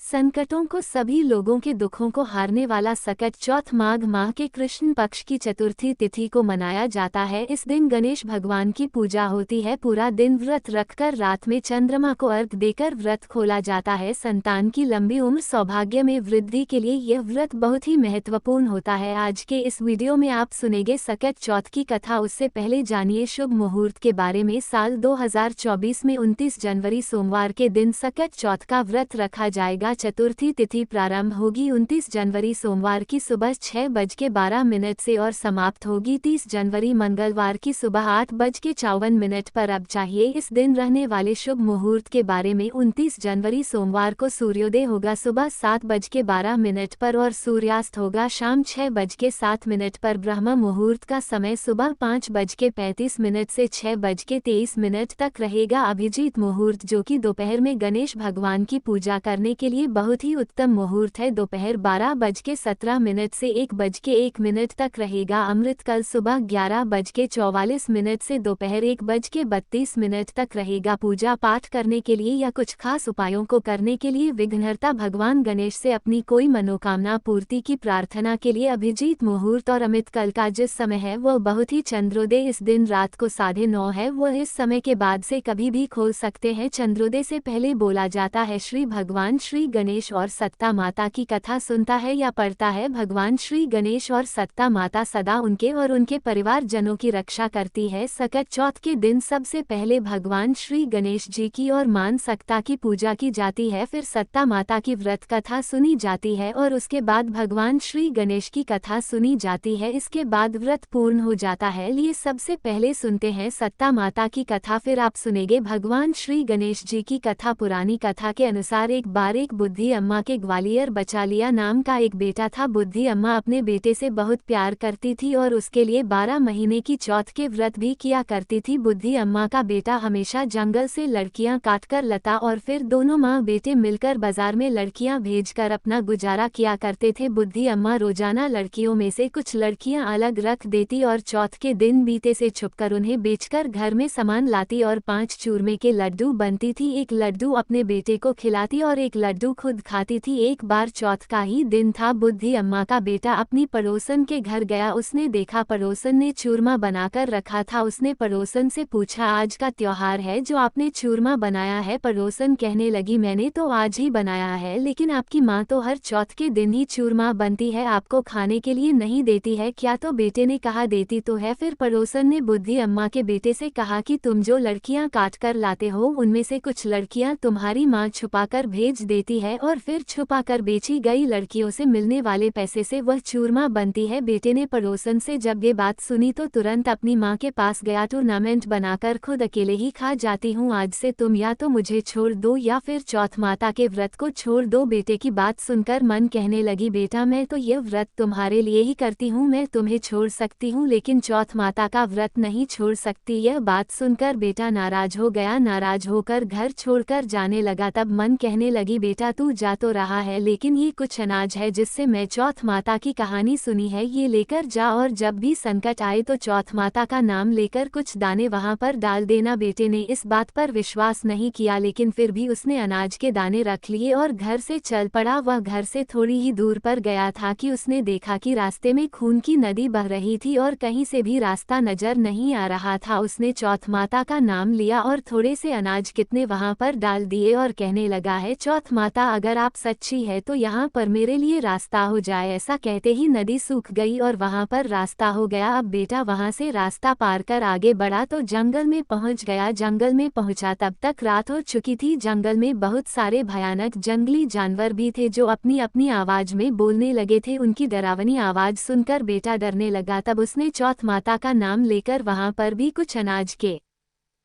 संकटों को सभी लोगों के दुखों को हारने वाला सकट चौथ माघ माह के कृष्ण पक्ष की चतुर्थी तिथि को मनाया जाता है। इस दिन गणेश भगवान की पूजा होती है। पूरा दिन व्रत रखकर रात में चंद्रमा को अर्घ्य देकर व्रत खोला जाता है। संतान की लंबी उम्र सौभाग्य में वृद्धि के लिए यह व्रत बहुत ही महत्वपूर्ण होता है। आज के इस वीडियो में आप सुनेंगे सकट चौथ की कथा। उससे पहले जानिए शुभ मुहूर्त के बारे में। साल 2024 में 29 जनवरी सोमवार के दिन सकट चौथ का व्रत रखा जाएगा। चतुर्थी तिथि प्रारंभ होगी 29 जनवरी सोमवार की सुबह 6:12 से और समाप्त होगी 30 जनवरी मंगलवार की सुबह 8:54 पर। अब चाहिए इस दिन रहने वाले शुभ मुहूर्त के बारे में। 29 जनवरी सोमवार को सूर्योदय होगा सुबह 7:12 पर और सूर्यास्त होगा शाम 6:07 पर। ब्रह्म मुहूर्त का समय सुबह 5:35 से 6:23 तक रहेगा। अभिजीत मुहूर्त जो कि दोपहर में गणेश भगवान की पूजा करने के लिए बहुत ही उत्तम मुहूर्त है, दोपहर 12:17 से 1:01 तक रहेगा। अमृतकाल सुबह 11:44 से दोपहर 1:32 तक रहेगा। पूजा पाठ करने के लिए या कुछ खास उपायों को करने के लिए विघ्नहर्ता भगवान गणेश से अपनी कोई मनोकामना पूर्ति की प्रार्थना के लिए अभिजीत मुहूर्त और अमृतकाल का जिस समय है वह बहुत ही चंद्रोदय इस दिन रात को 9:30 है, वह इस समय के बाद से कभी भी खोल सकते हैं। चंद्रोदय से पहले बोला जाता है श्री भगवान श्री गणेश और सत्ता माता की कथा सुनता है या पढ़ता है। भगवान श्री गणेश और सत्ता माता सदा उनके और उनके परिवार जनों की रक्षा करती है। सकट चौथ के दिन सबसे पहले भगवान श्री गणेश जी की और मान सत्ता की पूजा की जाती है, फिर सत्ता माता की व्रत कथा सुनी जाती है और उसके बाद भगवान श्री गणेश की कथा सुनी जाती है। इसके बाद व्रत पूर्ण हो जाता है। लिए सबसे पहले सुनते हैं सत्ता माता की कथा, फिर आप सुनेंगे भगवान श्री गणेश जी की कथा। पुरानी कथा के अनुसार एक बार एक बुद्धि अम्मा के ग्वालियर बचालिया नाम का एक बेटा था। बुद्धि अम्मा अपने बेटे से बहुत प्यार करती थी और उसके लिए 12 महीने की चौथ के व्रत भी किया करती थी। बुद्धि अम्मा का बेटा हमेशा जंगल से लड़कियां काटकर लाता और फिर दोनों माँ बेटे मिलकर बाजार में लड़कियां भेजकर अपना गुजारा किया करते थे। बुद्धि अम्मा रोजाना लड़कियों में से कुछ लड़कियां अलग रख देती और चौथ के दिन बीते से छुपकर उन्हें बेचकर घर में सामान लाती और 5 चूरमे के लड्डू बनती थी। एक लड्डू अपने बेटे को खिलाती और एक लड्डू खुद खाती थी। एक बार चौथ का ही दिन था, बुद्धि अम्मा का बेटा अपनी पड़ोसन के घर गया। उसने देखा पड़ोसन ने चूरमा बनाकर रखा था। उसने पड़ोसन से पूछा आज का त्योहार है जो आपने चूरमा बनाया है? पड़ोसन कहने लगी मैंने तो आज ही बनाया है, लेकिन आपकी माँ तो हर चौथ के दिन ही चूरमा बनती है, आपको खाने के लिए नहीं देती है क्या? तो बेटे ने कहा देती तो है। फिर पड़ोसन ने बुद्धि अम्मा के बेटे से कहा कि तुम जो लड़कियां काट कर लाते हो उनमें से कुछ लड़कियां तुम्हारी माँ छुपाकर भेज देती है और फिर छुपाकर बेची गई लड़कियों से मिलने वाले पैसे से वह चूरमा बनती है। बेटे ने पड़ोसन से जब ये बात सुनी तो तुरंत अपनी माँ के पास गया। टूर्नामेंट बनाकर खुद अकेले ही खा जाती हूँ, आज से तुम या तो मुझे छोड़ दो या फिर चौथ माता के व्रत को छोड़ दो। बेटे की बात सुनकर मन कहने लगी बेटा मैं तो यह व्रत तुम्हारे लिए ही करती हूँ, मैं तुम्हें छोड़ सकती हूँ लेकिन चौथ माता का व्रत नहीं छोड़ सकती। यह बात सुनकर बेटा नाराज हो गया, नाराज होकर घर छोड़कर जाने लगा। तब मन कहने लगी बेटा तू जा तो रहा है लेकिन ये कुछ अनाज है जिससे मैं चौथ माता की कहानी सुनी है, ये लेकर जा और जब भी संकट आए तो चौथ माता का नाम लेकर कुछ दाने वहां पर डाल देना। बेटे ने इस बात पर विश्वास नहीं किया लेकिन फिर भी उसने अनाज के दाने रख लिए और घर से चल पड़ा। वह घर से थोड़ी ही दूर पर गया था कि उसने देखा कि रास्ते में खून की नदी बह रही थी और कहीं से भी रास्ता नजर नहीं आ रहा था। उसने चौथ माता का नाम लिया और थोड़े से अनाज कितने वहां पर डाल दिए और कहने लगा है चौथ माता अगर आप सच्ची है तो यहाँ पर मेरे लिए रास्ता हो जाए। ऐसा कहते ही नदी सूख गई और वहां पर रास्ता हो गया। अब बेटा वहां से रास्ता पार कर आगे बढ़ा तो जंगल में पहुंच गया। जंगल में पहुंचा तब तक रात हो चुकी थी। जंगल में बहुत सारे भयानक जंगली जानवर भी थे जो अपनी अपनी आवाज में बोलने लगे थे। उनकी डरावनी आवाज सुनकर बेटा डरने लगा। तब उसने चौथ माता का नाम लेकर वहां पर भी कुछ अनाज के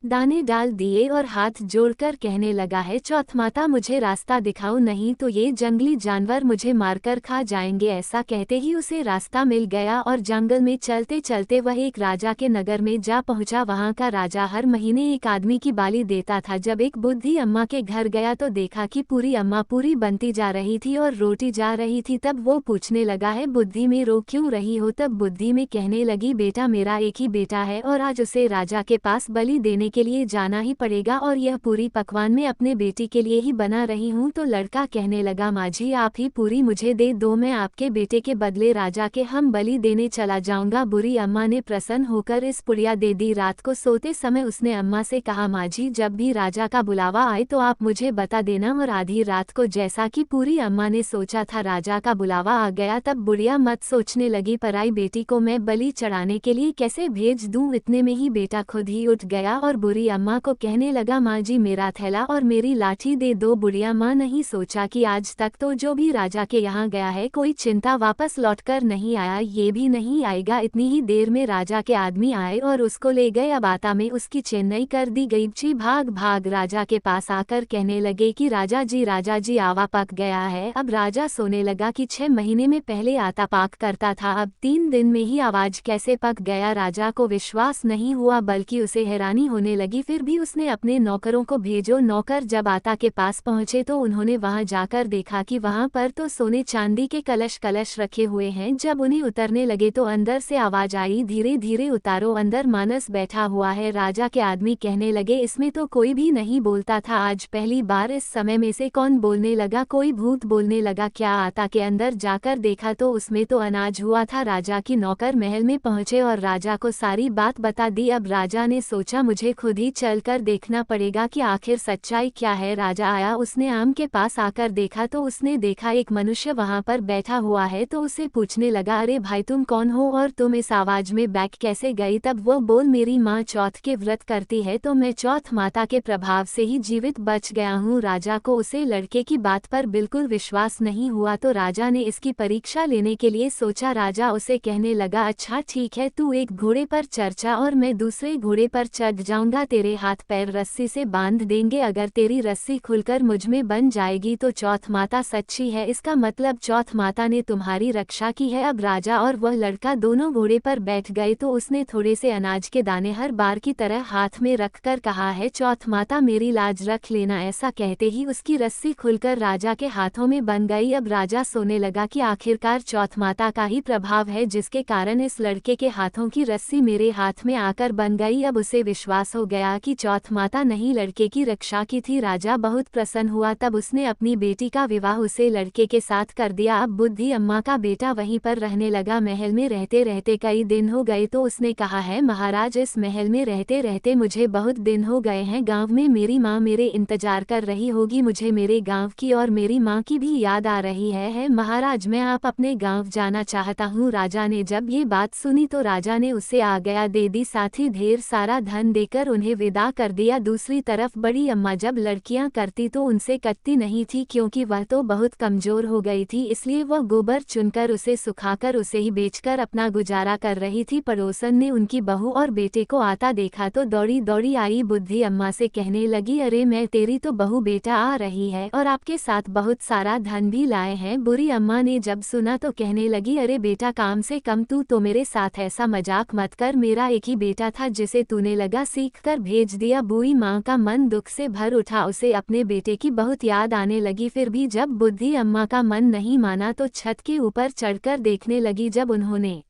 दाने डाल दिए और हाथ जोड़कर कहने लगा है चौथ माता मुझे रास्ता दिखाओ, नहीं तो ये जंगली जानवर मुझे मारकर खा जाएंगे। ऐसा कहते ही उसे रास्ता मिल गया और जंगल में चलते चलते वह एक राजा के नगर में जा पहुंचा। वहां का राजा हर महीने एक आदमी की बाली देता था। जब एक बुद्धि अम्मा के घर गया तो देखा कि पूरी अम्मा पूरी बनती जा रही थी और रोटी जा रही थी। तब वो पूछने लगा है बुद्धि में रो क्यों रही हो? तब बुद्धि में कहने लगी बेटा मेरा एक ही बेटा है और आज उसे राजा के पास बलि देने के लिए जाना ही पड़ेगा और यह पूरी पकवान मैं अपने बेटी के लिए ही बना रही हूँ। तो लड़का कहने लगा, माँ जी आप ही पूरी मुझे दे दो, मैं आपके बेटे के बदले राजा के हम बलि देने चला जाऊंगा। बुरी अम्मा ने प्रसन्न होकर इस पुड़िया दे दी। रात को सोते समय उसने अम्मा से कहा, माँ जी जब भी राजा का बुलावा आए तो आप मुझे बता देना। और आधी रात को जैसा कि पूरी अम्मा ने सोचा था राजा का बुलावा आ गया, तब बुढ़िया मत सोचने लगी, पराई बेटी को मैं बलि चढ़ाने के लिए कैसे भेज दूं। इतने में ही बेटा खुद ही उठ गया और बुरी अम्मा को कहने लगा, माँ जी मेरा थैला और मेरी लाठी दे दो। बुढ़िया माँ नहीं सोचा कि आज तक तो जो भी राजा के यहाँ गया है कोई चिंता वापस लौटकर नहीं आया, ये भी नहीं आएगा। इतनी ही देर में राजा के आदमी आए और उसको ले गए। अब आता में उसकी चेन्नई कर दी गई। जी भाग भाग राजा के पास आकर कहने लगे कि राजा जी आवा पक गया है। अब राजा सोने लगा कि 6 महीने में पहले आता पाक करता था, अब 3 दिन में ही आवाज कैसे पक गया। राजा को विश्वास नहीं हुआ बल्कि उसे हैरानी होने लगी। फिर भी उसने अपने नौकरों को भेजो। नौकर जब आता के पास पहुंचे तो उन्होंने वहां जाकर देखा कि वहां पर तो सोने चांदी के कलश रखे हुए हैं। जब उन्हें उतरने लगे तो अंदर से आवाज आई, धीरे धीरे उतारो, अंदर मानस बैठा हुआ है। राजा के आदमी कहने लगे, इसमें तो कोई भी नहीं बोलता था, आज पहली बार इस समय में से कौन बोलने लगा, कोई भूत बोलने लगा क्या। आता के अंदर जाकर देखा तो उसमें तो अनाज हुआ था। राजा की नौकर महल में पहुंचे और राजा को सारी बात बता दी। अब राजा ने सोचा मुझे खुद ही चलकर देखना पड़ेगा कि आखिर सच्चाई क्या है। राजा आया, उसने आम के पास आकर देखा तो उसने देखा एक मनुष्य वहां पर बैठा हुआ है। तो उसे पूछने लगा, अरे भाई तुम कौन हो और तुम इस आवाज में बैठ कैसे गई। तब वो बोल, मेरी माँ चौथ के व्रत करती है तो मैं चौथ माता के प्रभाव से ही जीवित बच गया हूँ। राजा को उसे लड़के की बात पर बिल्कुल विश्वास नहीं हुआ तो राजा ने इसकी परीक्षा लेने के लिए सोचा। राजा उसे कहने लगा, अच्छा ठीक है, तू एक घोड़े पर चर्चा और मैं दूसरे घोड़े पर चढ़ जाऊंगा, तेरे हाथ पैर रस्सी से बांध देंगे, अगर तेरी रस्सी खुलकर मुझ में बन जाएगी तो चौथ माता सच्ची है, इसका मतलब चौथ माता ने तुम्हारी रक्षा की है। अब राजा और वह लड़का दोनों घोड़े पर बैठ गए तो उसने थोड़े से अनाज के दाने हर बार की तरह हाथ में रखकर कहा है, चौथ माता मेरी लाज रख लेना। ऐसा कहते ही उसकी रस्सी खुलकर राजा के हाथों में बन गई। अब राजा सोने लगा कि आखिरकार चौथ माता का ही प्रभाव है जिसके कारण इस लड़के के हाथों की रस्सी मेरे हाथ में आकर बन गई। अब उसे विश्वास हो गया कि चौथ माता नहीं लड़के की रक्षा की थी। राजा बहुत प्रसन्न हुआ। तब उसने अपनी बेटी का विवाह उसे लड़के के साथ कर दिया। अब बुद्धि अम्मा का बेटा वहीं पर रहने लगा। महल में रहते रहते कई दिन हो गए तो उसने कहा है, महाराज इस महल में रहते रहते मुझे बहुत दिन हो गए हैं, गांव में मेरी माँ मेरे इंतजार कर रही होगी, मुझे मेरे गांव की और मेरी माँ की भी याद आ रही है महाराज मैं आप अपने गांव जाना चाहता हूँ। राजा ने जब ये बात सुनी तो राजा ने उसे आज्ञा दे दी, साथ ही ढेर सारा धन देकर उन्हें विदा कर दिया। दूसरी तरफ बड़ी अम्मा जब लड़कियां करती तो उनसे कटती नहीं थी क्योंकि वह तो बहुत कमजोर हो गई थी, इसलिए वह गोबर चुनकर उसे सुखाकर उसे ही बेचकर अपना गुजारा कर रही थी। पड़ोसन ने उनकी बहू और बेटे को आता देखा तो दौड़ी दौड़ी आई, बुद्धि अम्मा से कहने लगी, अरे मैं तेरी तो बहू बेटा आ रही है और आपके साथ बहुत सारा धन भी लाए हैं। बुरी अम्मा ने जब सुना तो कहने लगी, अरे बेटा काम से कम तू तो मेरे साथ ऐसा मजाक मत कर, मेरा एक ही बेटा था जिसे तूने लगा सीख कर भेज दिया। बुरी माँ का मन दुख से भर उठा, उसे अपने बेटे की बहुत याद आने लगी। फिर भी जब बुद्धि अम्मा का मन नहीं माना तो छत के ऊपर चढ़कर देखने लगी। जब उन्होंने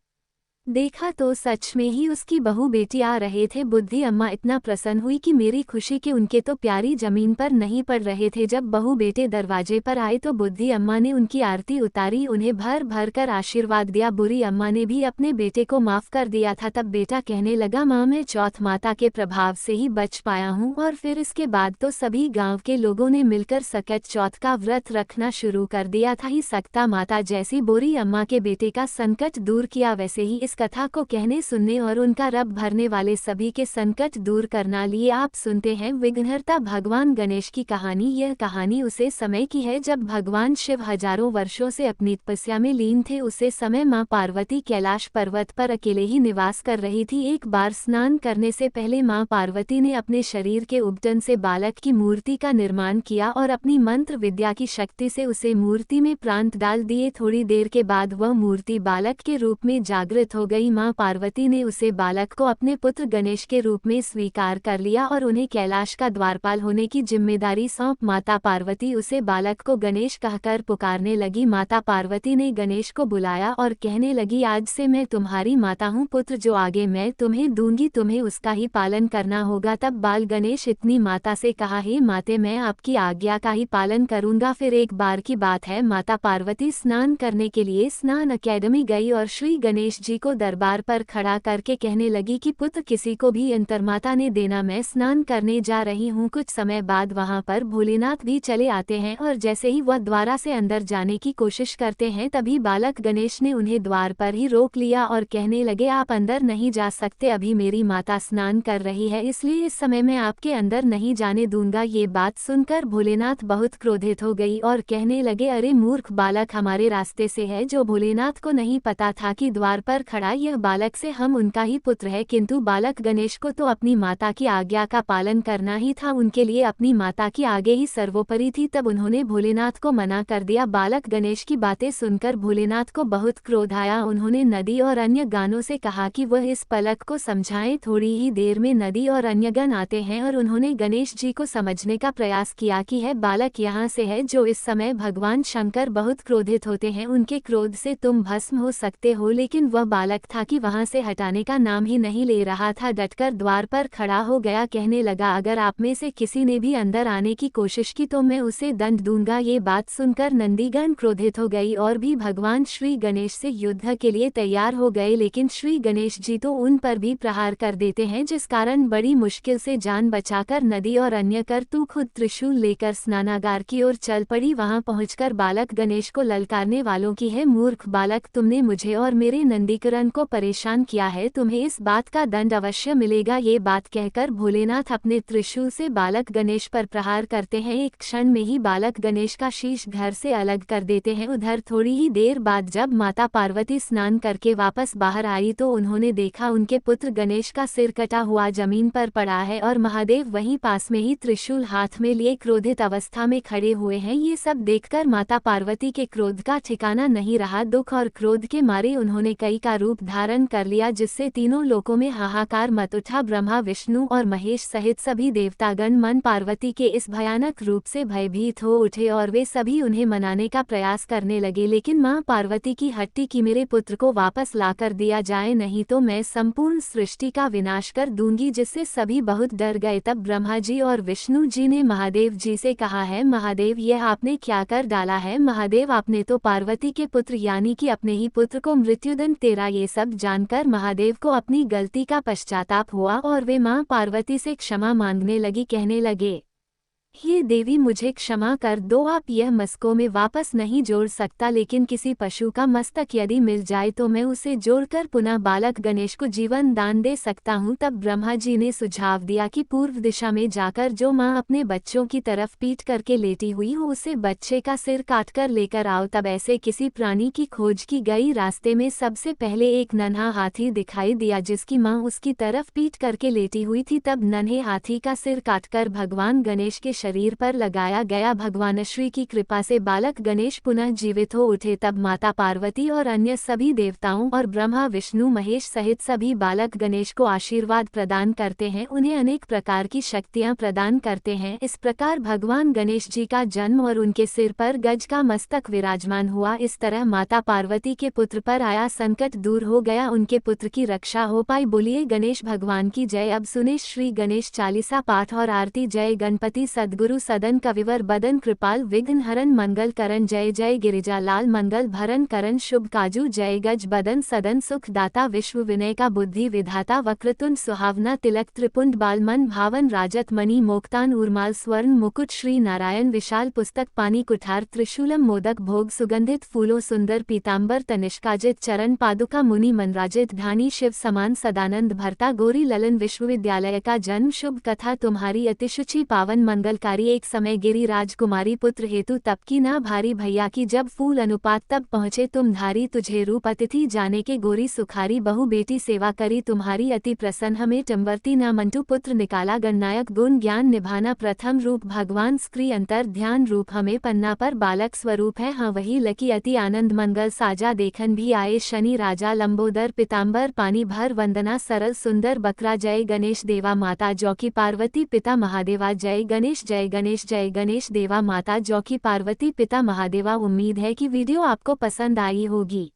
देखा तो सच में ही उसकी बहू बेटी आ रहे थे। बुद्धि अम्मा इतना प्रसन्न हुई कि मेरी खुशी के उनके तो प्यारी जमीन पर नहीं पड़ रहे थे। जब बहू बेटे दरवाजे पर आए तो बुद्धि अम्मा ने उनकी आरती उतारी, उन्हें भर भर कर आशीर्वाद दिया। बुरी अम्मा ने भी अपने बेटे को माफ कर दिया था। तब बेटा कहने लगा, माँ मैं चौथ माता के प्रभाव से ही बच पाया हूँ। और फिर इसके बाद तो सभी गाँव के लोगों ने मिलकर सकट चौथ का व्रत रखना शुरू कर दिया था। ही सकता माता जैसी बुरी अम्मा के बेटे का संकट दूर किया, वैसे ही इस कथा को कहने सुनने और उनका रब भरने वाले सभी के संकट दूर करना लिए आप सुनते हैं विघ्नहर्ता भगवान गणेश की कहानी। यह कहानी उसे समय की है जब भगवान शिव हजारों वर्षों से अपनी तपस्या में लीन थे। उसे समय मां पार्वती कैलाश पर्वत पर अकेले ही निवास कर रही थी। एक बार स्नान करने से पहले मां पार्वती ने अपने शरीर के उपटन से बालक की मूर्ति का निर्माण किया और अपनी मंत्र विद्या की शक्ति से उसे मूर्ति में प्राण डाल दिए। थोड़ी देर के बाद वह मूर्ति बालक के रूप में जागृत हो हो गई। मां पार्वती ने उसे बालक को अपने पुत्र गणेश के रूप में स्वीकार कर लिया और उन्हें कैलाश का द्वारपाल होने की जिम्मेदारी सौंप माता पार्वती उसे बालक को गणेश कहकर पुकारने लगी। माता पार्वती ने गणेश को बुलाया और कहने लगी, आज से मैं तुम्हारी माता हूँ। पुत्र जो आगे मैं तुम्हें दूंगी तुम्हें उसका ही पालन करना होगा। तब बाल गणेश इतनी माता से कहा, हे माते, मैं आपकी आज्ञा का ही पालन करूंगा। फिर एक बार की बात है, माता पार्वती स्नान करने के लिए स्नान अकेडमी गई और श्री गणेश जी को दरबार पर खड़ा करके कहने लगी कि पुत्र किसी को भी अंतर्माता ने देना, मैं स्नान करने जा रही हूँ। कुछ समय बाद वहाँ पर भोलेनाथ भी चले आते हैं और जैसे ही वह द्वारा से अंदर जाने की कोशिश करते हैं तभी बालक गणेश ने उन्हें द्वार पर ही रोक लिया और कहने लगे, आप अंदर नहीं जा सकते, अभी मेरी माता स्नान कर रही है, इसलिए इस समय मैं आपके अंदर नहीं जाने दूंगा। ये बात सुनकर भोलेनाथ बहुत क्रोधित हो गई और कहने लगे, अरे मूर्ख बालक, हमारे रास्ते से है। जो भोलेनाथ को नहीं पता था कि द्वार पर खड़ा यह बालक से हम उनका ही पुत्र है, किंतु बालक गणेश को तो अपनी माता की आज्ञा का पालन करना ही था, उनके लिए अपनी माता की आगे ही सर्वोपरि थी। तब उन्होंने भोलेनाथ को मना कर दिया। बालक गणेश की बातें सुनकर भोलेनाथ को बहुत क्रोध आया। उन्होंने नदी और अन्य गानों से कहा कि वह इस पलक को समझाएं। थोड़ी ही देर में नदी और अन्य गण आते हैं और उन्होंने गणेश जी को समझने का प्रयास किया कि है बालक यहाँ से है। जो इस समय भगवान शंकर बहुत क्रोधित होते हैं, उनके क्रोध से तुम भस्म हो सकते हो। लेकिन वह बालक था कि वहां से हटाने का नाम ही नहीं ले रहा था, डटकर द्वार पर खड़ा हो गया। कहने लगा, अगर आप में से किसी ने भी अंदर आने की कोशिश की तो मैं उसे दंड दूंगा। ये बात सुनकर नंदीगण क्रोधित हो गई और भी भगवान श्री गणेश से युद्ध के लिए तैयार हो गए, लेकिन श्री गणेश जी तो उन पर भी प्रहार कर देते हैं, जिस कारण बड़ी मुश्किल से जान बचाकर नदी और अन्य कर तू खुद त्रिशूल लेकर स्नानागार की ओर चल पड़ी। वहां पहुंचकर बालक गणेश को ललकारने वालों की, है मूर्ख बालक, तुमने मुझे और मेरे नंदीकरण को परेशान किया है, तुम्हें इस बात का दंड अवश्य मिलेगा। ये बात कहकर भोलेनाथ अपने त्रिशूल से बालक गणेश पर प्रहार करते हैं। एक क्षण में ही बालक गणेश का शीश घर से अलग कर देते हैं। उधर थोड़ी ही देर बाद जब माता पार्वती स्नान करके वापस बाहर आई तो उन्होंने देखा उनके पुत्र गणेश का सिर कटा हुआ जमीन पर पड़ा है और महादेव वहीं पास में ही त्रिशूल हाथ में लिए क्रोधित अवस्था में खड़े हुए हैं। ये सब देखकर माता पार्वती के क्रोध का ठिकाना नहीं रहा। दुख और क्रोध के मारे उन्होंने कई का रूप धारण कर लिया, जिससे तीनों लोकों में हाहाकार मच उठा। ब्रह्मा, विष्णु और महेश सहित सभी देवतागण मन पार्वती के इस भयानक रूप से भयभीत हो उठे और वे सभी उन्हें मनाने का प्रयास करने लगे, लेकिन मां पार्वती की हट्टी कि मेरे पुत्र को वापस लाकर दिया जाए, नहीं तो मैं संपूर्ण सृष्टि का विनाश कर दूंगी, जिससे सभी बहुत डर गए। तब ब्रह्मा जी और विष्णु जी ने महादेव जी से कहा, है महादेव, यह आपने क्या कर डाला है? महादेव, आपने तो पार्वती के पुत्र यानी कि अपने ही पुत्र को मृत्युदंड तेरा। ये सब जानकर महादेव को अपनी गलती का पश्चाताप हुआ और वे मां पार्वती से क्षमा मांगने लगी। कहने लगे, ये देवी, मुझे क्षमा कर दो, आप यह मस्तकों में वापस नहीं जोड़ सकता, लेकिन किसी पशु का मस्तक यदि मिल जाए तो मैं उसे जोड़कर पुनः बालक गणेश को जीवन दान दे सकता हूँ। तब ब्रह्मा जी ने सुझाव दिया कि पूर्व दिशा में जाकर जो माँ अपने बच्चों की तरफ पीठ करके लेटी हुई हो उसे बच्चे का सिर काटकर लेकर आओ। तब ऐसे किसी प्राणी की खोज की गई। रास्ते में सबसे पहले एक नन्हा हाथी दिखाई दिया जिसकी माँ उसकी तरफ पीठ करके लेटी हुई थी। तब नन्हे हाथी का सिर काटकर भगवान गणेश के शरीर पर लगाया गया। भगवान श्री की कृपा से बालक गणेश पुनः जीवित हो उठे। तब माता पार्वती और अन्य सभी देवताओं और ब्रह्मा, विष्णु, महेश सहित सभी बालक गणेश को आशीर्वाद प्रदान करते हैं, उन्हें अनेक प्रकार की शक्तियां प्रदान करते हैं। इस प्रकार भगवान गणेश जी का जन्म और उनके सिर पर गज का मस्तक विराजमान हुआ। इस तरह माता पार्वती के पुत्र पर आया संकट दूर हो गया, उनके पुत्र की रक्षा हो पाई। बोलिए गणेश भगवान की जय। अब सुने श्री गणेश चालीसा पाठ और आरती। जय गणपति सद्गुरु सदन कविवर बदन कृपाल विघ्न हरण मंगल करण। जय जय गिरिजा लाल मंगल भरण करण शुभ काजू। जय गज बदन सदन सुख दाता विश्व विनय का बुद्धि विधाता। वक्रतुंड सुहावना तिलक त्रिपुंड बाल मन भावन। राजत मणि मोक्तान उर्माल स्वर्ण मुकुट। श्री नारायण विशाल पुस्तक पानी कुठार। त्रिशूलम मोदक भोग सुगंधित फूलों सुंदर पीताम्बर तनिष्काजित चरण पादुका मुनि मनराजित ध्यानी शिव समान सदानंद भरता। गोरी ललन विश्वविद्यालय का जन्म शुभ कथा तुम्हारी अतिशुचि पावन मंगल किलकारी एक समय गिरी राजकुमारी पुत्र हेतु तब की ना भारी भैया की जब फूल अनुपात तब पहुँचे तुम धारी तुझे रूप अतिथि जाने के गोरी सुखारी बहु बेटी सेवा करी तुम्हारी अति प्रसन्न हमें टम्बरती ना मंटू पुत्र निकाला गणनायक गुण ज्ञान निभाना प्रथम रूप भगवान स्क्री अंतर ध्यान रूप हमें पन्ना पर बालक स्वरूप है हाँ वही लकी अति आनंद मंगल साजा देखन भी आए शनि राजा लंबोदर पिताम्बर पानी भर वंदना सरल सुंदर बकरा जय गणेश देवा माता जौकी पार्वती पिता महादेवा जय गणेश देवा माता जौकी पार्वती पिता महादेवा। उम्मीद है कि वीडियो आपको पसंद आई होगी।